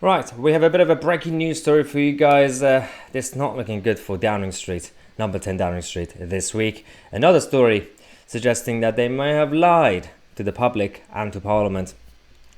Right, we have a bit of a breaking news story for you guys. It's not looking good for Downing Street, number 10 Downing Street this week. Another story suggesting that they may have lied to the public and to Parliament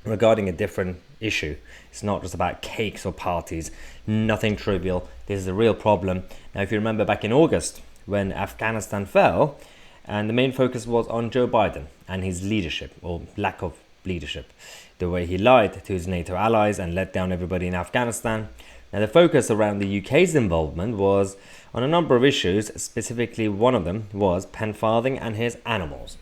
regarding a different issue. It's not just about cakes or parties, nothing trivial. This is a real problem. Now, if you remember back in August when Afghanistan fell, and the main focus was on Joe Biden and his leadership or lack of leadership, the way he lied to his NATO allies and let down everybody in Afghanistan. Now, the focus around the UK's involvement was on a number of issues. Specifically, one of them was Penfarthing and his animals.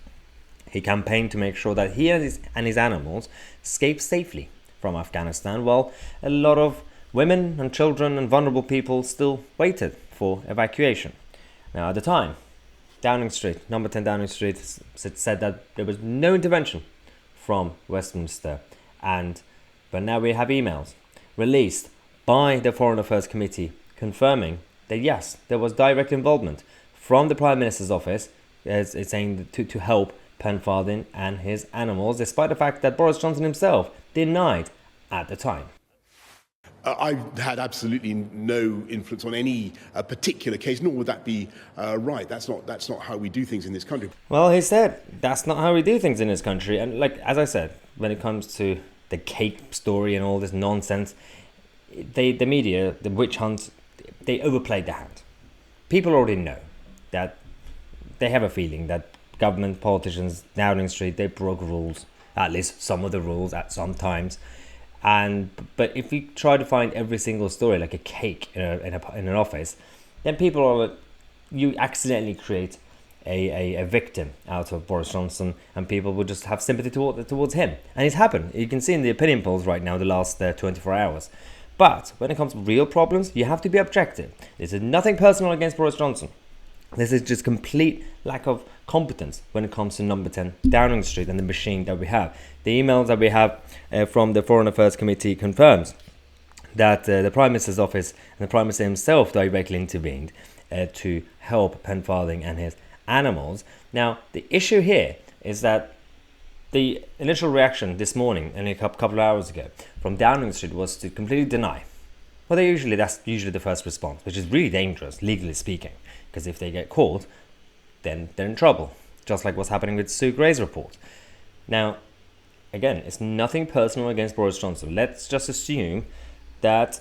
He campaigned to make sure that he and his animals escaped safely from Afghanistan, while a lot of women and children and vulnerable people still waited for evacuation. Now, at the time, Downing Street, number 10 Downing Street, said that there was no intervention from Westminster, but now we have emails released by the Foreign Affairs Committee confirming that yes, there was direct involvement from the Prime Minister's office, as it's saying to help Penfarthing and his animals, despite the fact that Boris Johnson himself denied at the time. I've had absolutely no influence on any particular case, nor would that be right. That's not how we do things in this country. Well, he said that's not how we do things in this country. And like as I said, when it comes to the cake story and all this nonsense, the media, the witch hunt, they overplayed their hand. People already know that they have a feeling that government politicians, Downing Street, they broke rules, at least some of the rules at some times. But if we try to find every single story like a cake in an office, then you accidentally create a victim out of Boris Johnson, and people will just have sympathy towards him. And it's happened. You can see in the opinion polls right now the last 24 hours. But when it comes to real problems, you have to be objective. This is nothing personal against Boris Johnson. This is just complete lack of competence when it comes to number 10 Downing Street and the machine that we have. The emails that we have from the Foreign Affairs Committee confirms that the Prime Minister's office and the Prime Minister himself directly intervened to help Penfarthing and his animals. Now, the issue here is that the initial reaction this morning and a couple of hours ago from Downing Street was to completely deny. Well, that's usually the first response, which is really dangerous, legally speaking, because if they get caught, then they're in trouble, just like what's happening with Sue Gray's report. Now, again, it's nothing personal against Boris Johnson. Let's just assume that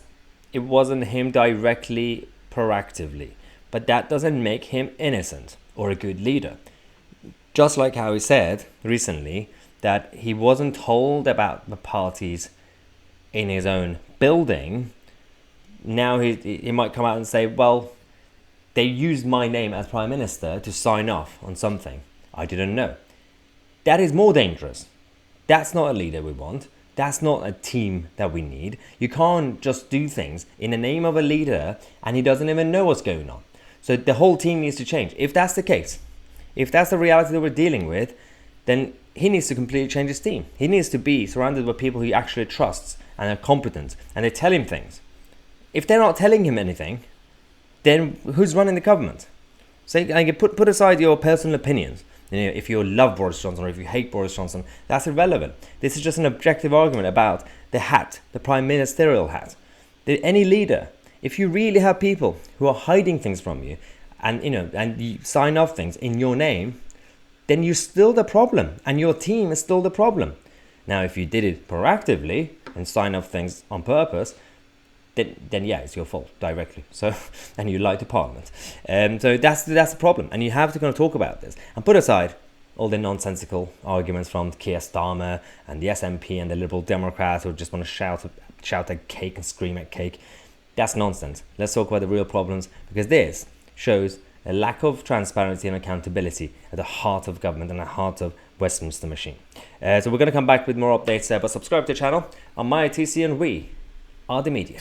it wasn't him directly, proactively, but that doesn't make him innocent or a good leader. Just like how he said recently that he wasn't told about the parties in his own building. Now he might come out and say, well, they used my name as Prime Minister to sign off on something I didn't know. That is more dangerous. That's not a leader we want. That's not a team that we need. You can't just do things in the name of a leader and he doesn't even know what's going on. So the whole team needs to change. If that's the case, if that's the reality that we're dealing with, then he needs to completely change his team. He needs to be surrounded by people he actually trusts and are competent and they tell him things. If they're not telling him anything, then who's running the government? So put aside your personal opinions. If you love Boris Johnson or if you hate Boris Johnson, that's irrelevant. This is just an objective argument about the hat, the prime ministerial hat. Any leader, if you really have people who are hiding things from you, and you sign off things in your name, then you're still the problem, and your team is still the problem. Now, if you did it proactively and sign off things on purpose, then yeah, it's your fault directly. So, and you lied to Parliament. So that's the problem, and you have to kind of talk about this and put aside all the nonsensical arguments from Keir Starmer and the SNP and the Liberal Democrats who just want to shout at cake and scream at cake. That's nonsense. Let's talk about the real problems, because this shows a lack of transparency and accountability at the heart of government and the heart of Westminster machine. So we're going to come back with more updates, but subscribe to the channel. I'm Tousi, and we are the media.